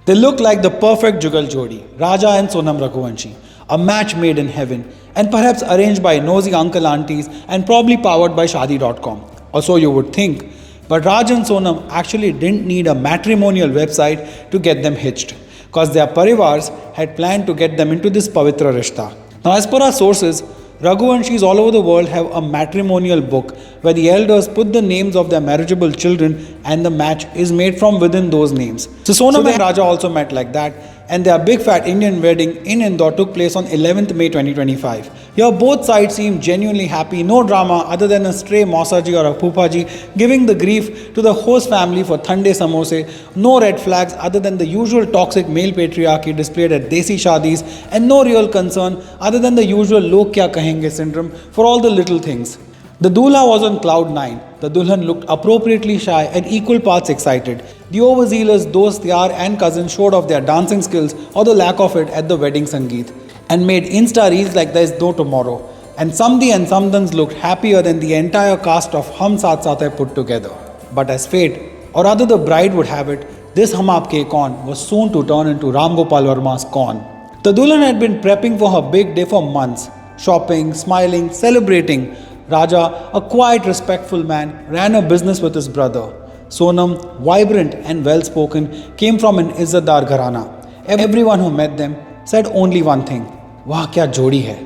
They look like the perfect Jugal Jodi, Raja and Sonam Raghuvanshi, a match made in heaven, and perhaps arranged by nosy uncle aunties and probably powered by shaadi.com. Or so you would think. But Raj and Sonam actually didn't need a matrimonial website to get them hitched, because their parivars had planned to get them into this pavitra rishta. Now, as per our sources, Raghuvanshis all over the world have a matrimonial book where the elders put the names of their marriageable children and the match is made from within those names. So Sonam and Raja also met like that, and their big fat Indian wedding in Indore took place on 11th May 2025. Here both sides seemed genuinely happy, no drama other than a stray mausaji or a poopaji giving the grief to the host family for thande samose, no red flags other than the usual toxic male patriarchy displayed at desi shadis, and no real concern other than the usual log kya kahenge syndrome for all the little things. The doula was on cloud 9. The dulhan looked appropriately shy and equal parts excited. The overzealous dost, yaar and cousins showed off their dancing skills or the lack of it at the wedding sangeet and made Insta reels like there is no tomorrow. And Samdi and Samdans looked happier than the entire cast of Hum Saath Saath Hai put together. But as fate, or rather the bride would have it, this Hum Aapke Kaun was soon to turn into Ram Gopal Varma's Kaun. The dulhan had been prepping for her big day for months, shopping, smiling, celebrating. Raja, a quiet, respectful man, ran a business with his brother. Sonam, vibrant and well-spoken, came from an Izzatdar gharana. Everyone who met them said only one thing, "Wah kya jodi hai."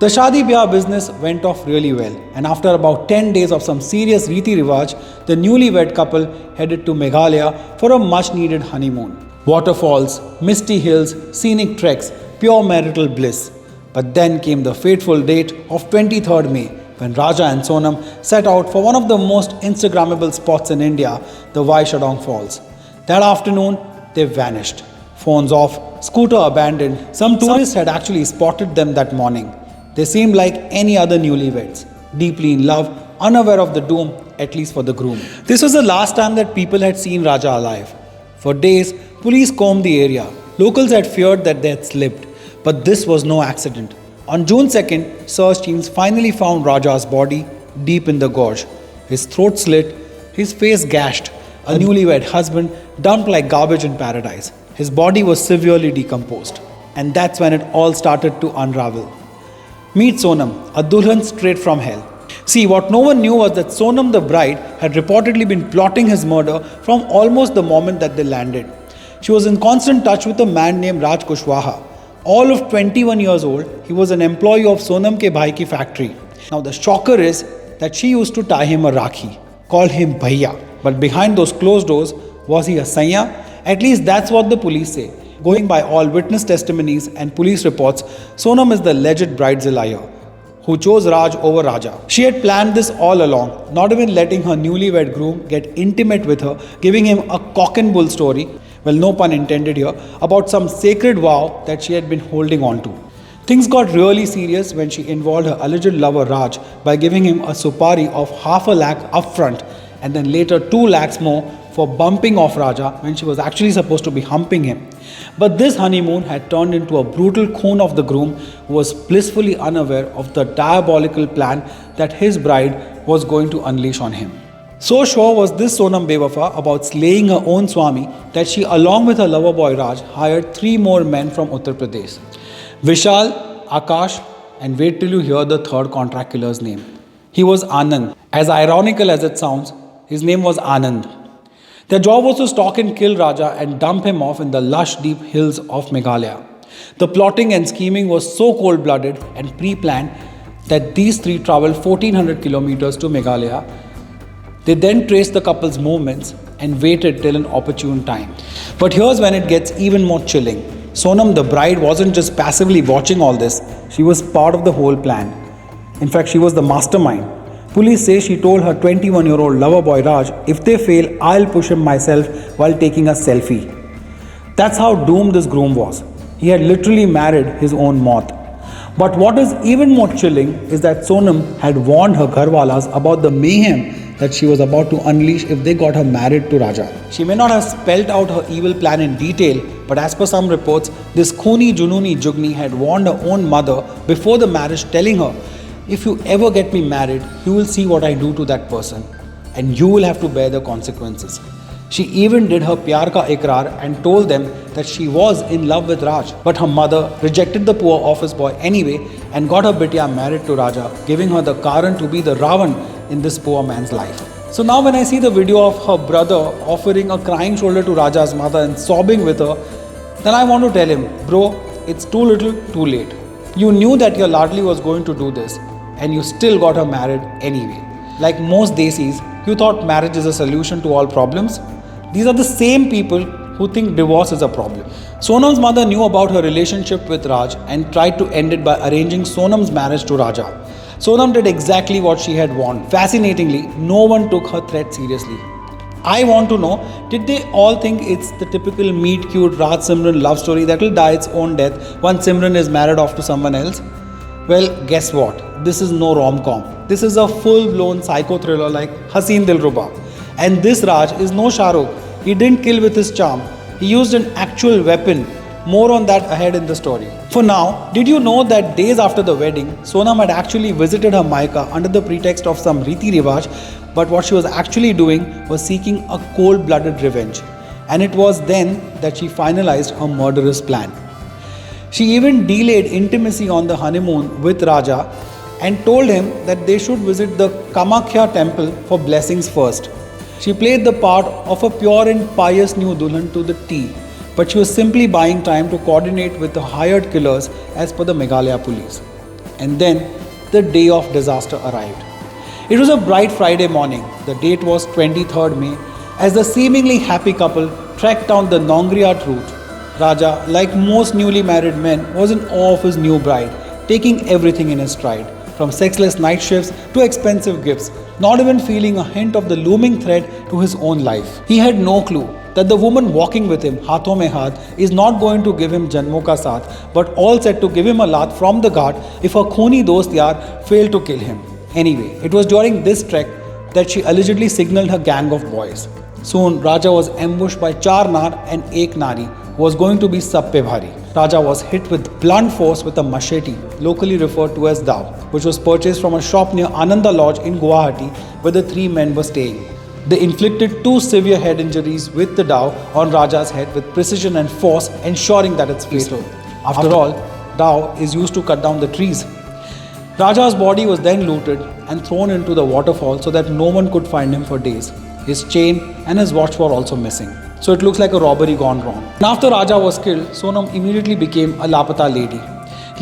The Shaadi Byah business went off really well, and after about 10 days of some serious Riti Rivaj, the newlywed couple headed to Meghalaya for a much-needed honeymoon. Waterfalls, misty hills, scenic treks, pure marital bliss. But then came the fateful date of 23rd May, when Raja and Sonam set out for one of the most Instagrammable spots in India, the Vaishadong Falls. That afternoon, they vanished. Phones off, scooter abandoned. Some tourists had actually spotted them that morning. They seemed like any other newlyweds, deeply in love, unaware of the doom, at least for the groom. This was the last time that people had seen Raja alive. For days, police combed the area. Locals had feared that they had slipped. But this was no accident. On June 2nd, search teams finally found Raja's body deep in the gorge. His throat slit, his face gashed, a newlywed husband dumped like garbage in paradise. His body was severely decomposed. And that's when it all started to unravel. Meet Sonam, a dulhan straight from hell. See, what no one knew was that Sonam the bride had reportedly been plotting his murder from almost the moment that they landed. She was in constant touch with a man named Raj Kushwaha. All of 21 years old, he was an employee of Sonam ke bhai ki factory. Now the shocker is that she used to tie him a rakhi, call him bhaiya. But behind those closed doors, was he a saiya? At least that's what the police say. Going by all witness testimonies and police reports, Sonam is the alleged bridezilla who chose Raj over Raja. She had planned this all along, not even letting her newlywed groom get intimate with her, giving him a cock and bull story, well, no pun intended here, about some sacred vow that she had been holding on to. Things got really serious when she involved her alleged lover Raj by giving him a supari of $500,000 upfront and then later 2 lakhs more for bumping off Raja when she was actually supposed to be humping him. But this honeymoon had turned into a brutal khoon of the groom who was blissfully unaware of the diabolical plan that his bride was going to unleash on him. So sure was this Sonam Bewafa about slaying her own Swami that she, along with her lover boy Raj, hired 3 more men from Uttar Pradesh. Vishal, Akash, and wait till you hear the third contract killer's name. He was Anand. As ironical as it sounds, his name was Anand. Their job was to stalk and kill Raja and dump him off in the lush deep hills of Meghalaya. The plotting and scheming was so cold-blooded and pre-planned that these 3 traveled 1400 kilometers to Meghalaya. They then traced the couple's movements and waited till an opportune time. But here's when it gets even more chilling. Sonam, the bride, wasn't just passively watching all this, she was part of the whole plan. In fact, she was the mastermind. Police say she told her 21-year-old lover boy Raj, if they fail, I'll push him myself while taking a selfie. That's how doomed this groom was. He had literally married his own moth. But what is even more chilling is that Sonam had warned her gharwalas about the mayhem that she was about to unleash if they got her married to Raja. She may not have spelled out her evil plan in detail, but as per some reports, this Khuni Jununi Jugni had warned her own mother before the marriage, telling her, if you ever get me married, you will see what I do to that person and you will have to bear the consequences. She even did her pyar ka ikrar and told them that she was in love with Raj. But her mother rejected the poor office boy anyway and got her bitya married to Raja, giving her the Karan to be the Ravan in this poor man's life. So now when I see the video of her brother offering a crying shoulder to Raja's mother and sobbing with her, then I want to tell him, bro, it's too little, too late. You knew that your Ladli was going to do this and you still got her married anyway. Like most desis, you thought marriage is a solution to all problems. These are the same people who think divorce is a problem. Sonam's mother knew about her relationship with Raj and tried to end it by arranging Sonam's marriage to Raja. Sonam did exactly what she had warned. Fascinatingly, no one took her threat seriously. I want to know, did they all think it's the typical meet cute Raj Simran love story that will die its own death once Simran is married off to someone else? Well, guess what? This is no rom-com. This is a full-blown psycho thriller like Haseen Dilruba. And this Raj is no Shah Rukh. He didn't kill with his charm. He used an actual weapon. More on that ahead in the story. For now, did you know that days after the wedding, Sonam had actually visited her Maika under the pretext of some Riti Rivaj, but what she was actually doing was seeking a cold-blooded revenge. And it was then that she finalized her murderous plan. She even delayed intimacy on the honeymoon with Raja and told him that they should visit the Kamakhya temple for blessings first. She played the part of a pure and pious new Dulhan to the T, but she was simply buying time to coordinate with the hired killers as per the Meghalaya police. And then the day of disaster arrived. It was a bright Friday morning. The date was 23rd May as the seemingly happy couple trekked down the Nongriat route. Raja, like most newly married men, was in awe of his new bride, taking everything in his stride, from sexless night shifts to expensive gifts, not even feeling a hint of the looming threat to his own life. He had no clue that the woman walking with him, haathon mein haath, is not going to give him janmo ka saath, but all set to give him a lath from the guard if her khuni dost yaar failed to kill him. Anyway, it was during this trek that she allegedly signaled her gang of boys. Soon, Raja was ambushed by Char Nar and Ek Nari, who was going to be Sab Pe Bhari. Raja was hit with blunt force with a machete, locally referred to as dao, which was purchased from a shop near Ananda Lodge in Guwahati, where the three men were staying. They inflicted 2 severe head injuries with the dao on Raja's head with precision and force, ensuring that it's fatal. After all, dao is used to cut down the trees. Raja's body was then looted and thrown into the waterfall so that no one could find him for days. His chain and his watch were also missing. So it looks like a robbery gone wrong. And after Raja was killed, Sonam immediately became a Lapata lady,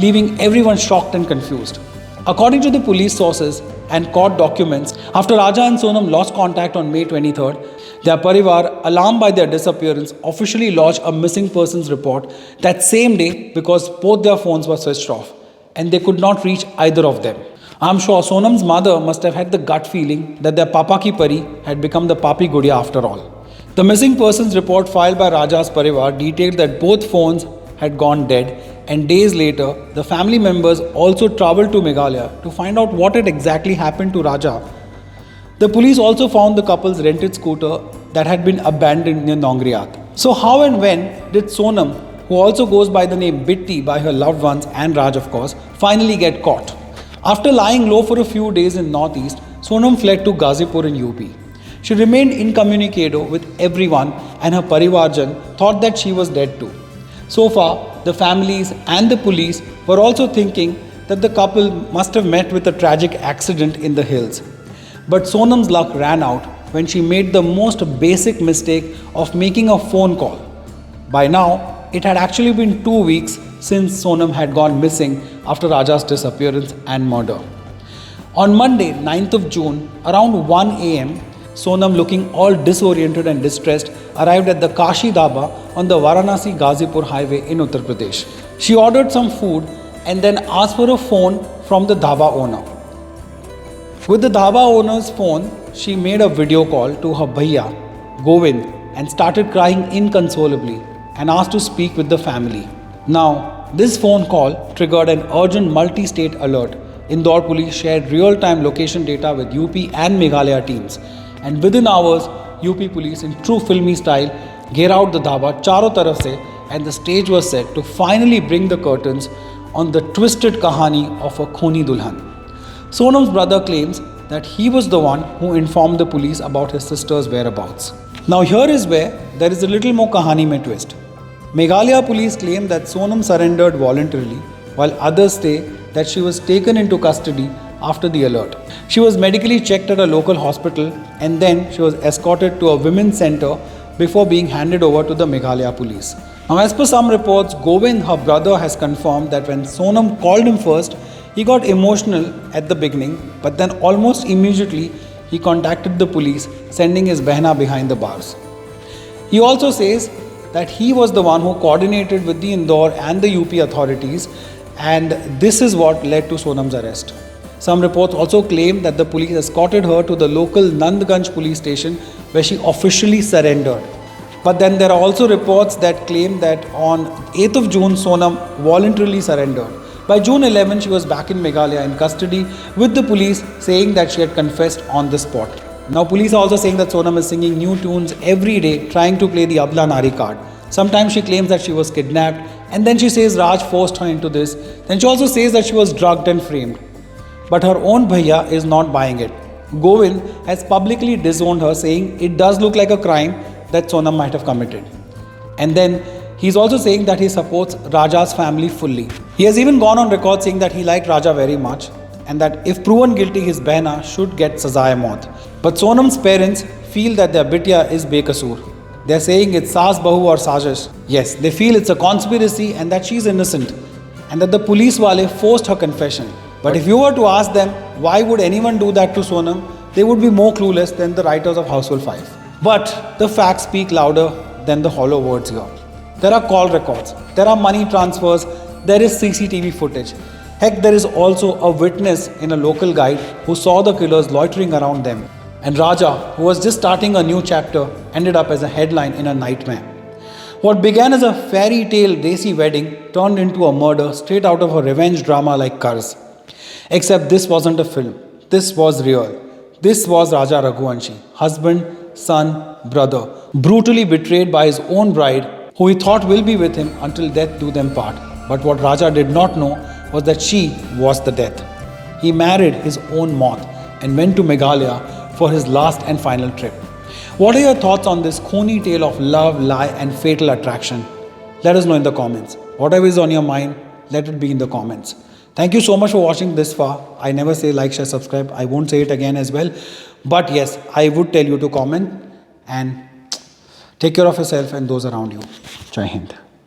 leaving everyone shocked and confused. According to the police sources and court documents, after Raja and Sonam lost contact on May 23rd, their parivar, alarmed by their disappearance, officially lodged a missing persons report that same day because both their phones were switched off and they could not reach either of them. I'm sure Sonam's mother must have had the gut feeling that their Papa ki pari had become the Papi Gudiya after all. The missing persons report filed by Raja's parivar detailed that both phones had gone dead, and days later, the family members also travelled to Meghalaya to find out what had exactly happened to Raja. The police also found the couple's rented scooter that had been abandoned near Nongriat. So how and when did Sonam, who also goes by the name Bitti by her loved ones and Raj of course, finally get caught? After lying low for a few days in Northeast, Sonam fled to Ghazipur in UP. She remained incommunicado with everyone and her parivarjan thought that she was dead too. So far, the families and the police were also thinking that the couple must have met with a tragic accident in the hills. But Sonam's luck ran out when she made the most basic mistake of making a phone call. By now, it had actually been 2 weeks since Sonam had gone missing after Raja's disappearance and murder. On Monday, 9th of June, around 1 am, Sonam, looking all disoriented and distressed, arrived at the Kashi Dhaba on the Varanasi-Ghazipur highway in Uttar Pradesh. She ordered some food and then asked for a phone from the dhaba owner. With the dhaba owner's phone, she made a video call to her bhaiya, Govind, and started crying inconsolably and asked to speak with the family. Now, this phone call triggered an urgent multi-state alert. Indore police shared real-time location data with UP and Meghalaya teams. And within hours, UP police in true filmy style घेर out the dhaba चारों तरफ से, and the stage was set to finally bring the curtains on the twisted kahani of a khuni dulhan. Sonam's brother claims that he was the one who informed the police about his sister's whereabouts. Now here is where there is a little more kahani mein twist. Meghalaya police claim that Sonam surrendered voluntarily, while others say that she was taken into custody after the alert. She was medically checked at a local hospital and then she was escorted to a women's center before being handed over to the Meghalaya police. Now, as per some reports, Govind, her brother, has confirmed that when Sonam called him first, he got emotional at the beginning, but then almost immediately he contacted the police, sending his behna behind the bars. He also says that he was the one who coordinated with the Indore and the UP authorities, and this is what led to Sonam's arrest. Some reports also claim that the police escorted her to the local Nandganj police station where she officially surrendered. But then there are also reports that claim that on 8th of June, Sonam voluntarily surrendered. By June 11, she was back in Meghalaya in custody with the police, saying that she had confessed on the spot. Now, police are also saying that Sonam is singing new tunes every day, trying to play the Abla Nari card. Sometimes she claims that she was kidnapped, and then she says Raj forced her into this. Then she also says that she was drugged and framed. But her own bhaiya is not buying it. Govind has publicly disowned her, saying it does look like a crime that Sonam might have committed. And then he's also saying that he supports Raja's family fully. He has even gone on record saying that he liked Raja very much and that if proven guilty, his behna should get sazae-maut. But Sonam's parents feel that their bitya is bekasur. They're saying it's saas bahu or sajish. Yes, they feel it's a conspiracy and that she's innocent and that the police wale forced her confession. But if you were to ask them why would anyone do that to Sonam, they would be more clueless than the writers of Houseful 5. But the facts speak louder than the hollow words here. There are call records, there are money transfers, there is CCTV footage. Heck, there is also a witness in a local guide who saw the killers loitering around them. And Raja, who was just starting a new chapter, ended up as a headline in a nightmare. What began as a fairy tale desi wedding turned into a murder straight out of a revenge drama like Karz. Except this wasn't a film, this was real. This was Raja Raghuvanshi, husband, son, brother, brutally betrayed by his own bride, who he thought will be with him until death do them part. But what Raja did not know was that she was the death. He married his own moth and went to Meghalaya for his last and final trip. What are your thoughts on this khoni tale of love, lie and fatal attraction? Let us know in the comments. Whatever is on your mind, let it be in the comments. Thank you so much for watching this far. I never say like, share, subscribe. I won't say it again as well. But yes, I would tell you to comment and take care of yourself and those around you. Jai Hind.